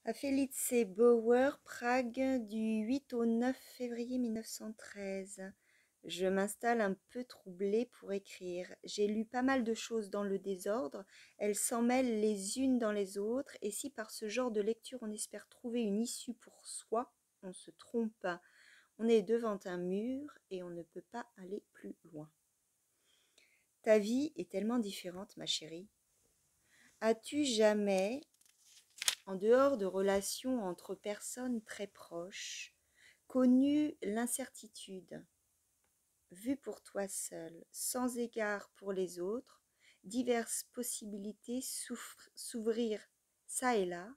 À Felice Bauer, Prague, du 8 au 9 février 1913. Je m'installe un peu troublée pour écrire. J'ai lu pas mal de choses dans le désordre, elles s'en mêlent les unes dans les autres, et si par ce genre de lecture on espère trouver une issue pour soi, on se trompe. On est devant un mur et on ne peut pas aller plus loin. Ta vie est tellement différente, ma chérie. As-tu jamais, en dehors de relations entre personnes très proches, connu l'incertitude, vu pour toi seul, sans égard pour les autres, diverses possibilités s'ouvrir çà et là,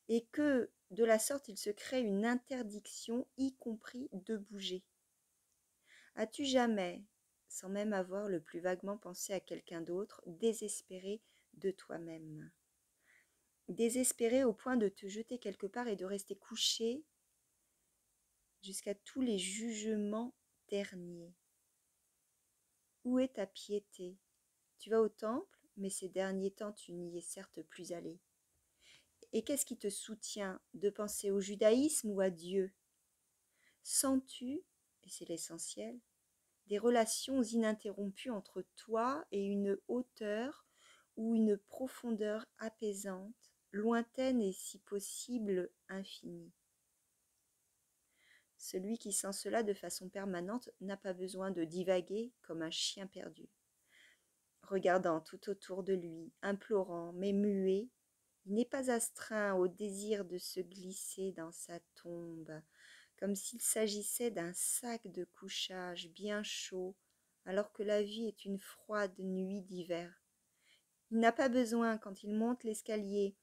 et que de la sorte il se crée une interdiction, y compris de bouger. As-tu jamais, sans même avoir le plus vaguement pensé à quelqu'un d'autre, désespéré de toi-même? Désespéré au point de te jeter quelque part et de rester couché jusqu'à tous les jugements derniers. Où est ta piété? Tu vas au temple, mais ces derniers temps tu n'y es certes plus allé. Et qu'est-ce qui te soutient de penser au judaïsme ou à Dieu? Sens-tu, et c'est l'essentiel, des relations ininterrompues entre toi et une hauteur ou une profondeur apaisante, lointaine et si possible infinie? Celui qui sent cela de façon permanente n'a pas besoin de divaguer comme un chien perdu. Regardant tout autour de lui, implorant mais muet, il n'est pas astreint au désir de se glisser dans sa tombe, comme s'il s'agissait d'un sac de couchage bien chaud, alors que la vie est une froide nuit d'hiver. Il n'a pas besoin, quand il monte l'escalier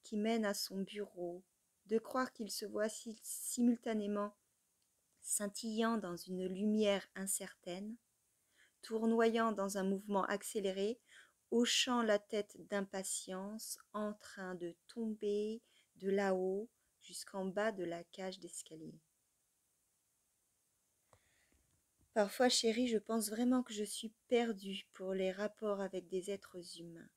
qui mène à son bureau, de croire qu'il se voit simultanément scintillant dans une lumière incertaine, tournoyant dans un mouvement accéléré, hochant la tête d'impatience, en train de tomber de là-haut jusqu'en bas de la cage d'escalier. Parfois, chérie, je pense vraiment que je suis perdue pour les rapports avec des êtres humains.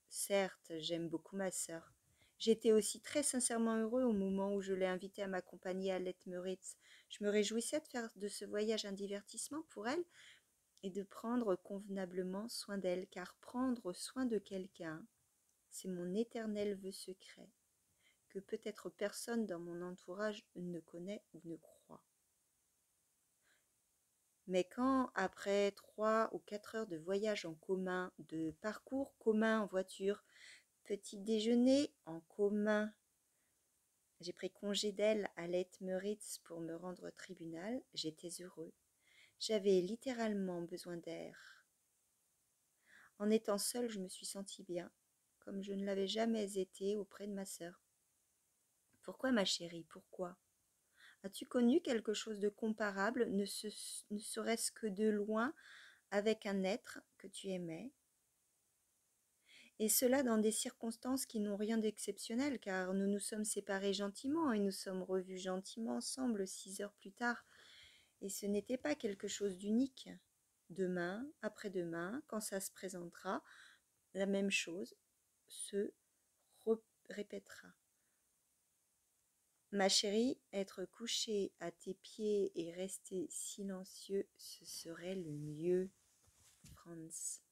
Certes, j'aime beaucoup ma sœur. J'étais aussi très sincèrement heureux au moment où je l'ai invitée à m'accompagner à Letmeritz. Je me réjouissais de faire de ce voyage un divertissement pour elle et de prendre convenablement soin d'elle, car prendre soin de quelqu'un, c'est mon éternel vœu secret, que peut-être personne dans mon entourage ne connaît ou ne croit. Mais quand, après 3 ou 4 heures de voyage en commun, de parcours commun en voiture, petit déjeuner en commun, j'ai pris congé d'elle à Letmeritz pour me rendre au tribunal, j'étais heureux. J'avais littéralement besoin d'air. En étant seule, je me suis sentie bien, comme je ne l'avais jamais été auprès de ma sœur. Pourquoi, ma chérie, pourquoi? As-tu connu quelque chose de comparable, ne serait-ce que de loin, avec un être que tu aimais? Et cela dans des circonstances qui n'ont rien d'exceptionnel, car nous nous sommes séparés gentiment et nous sommes revus gentiment ensemble 6 heures plus tard. Et ce n'était pas quelque chose d'unique. Demain, après-demain, quand ça se présentera, la même chose se répétera. Ma chérie, être couché à tes pieds et rester silencieux, ce serait le mieux, Franz.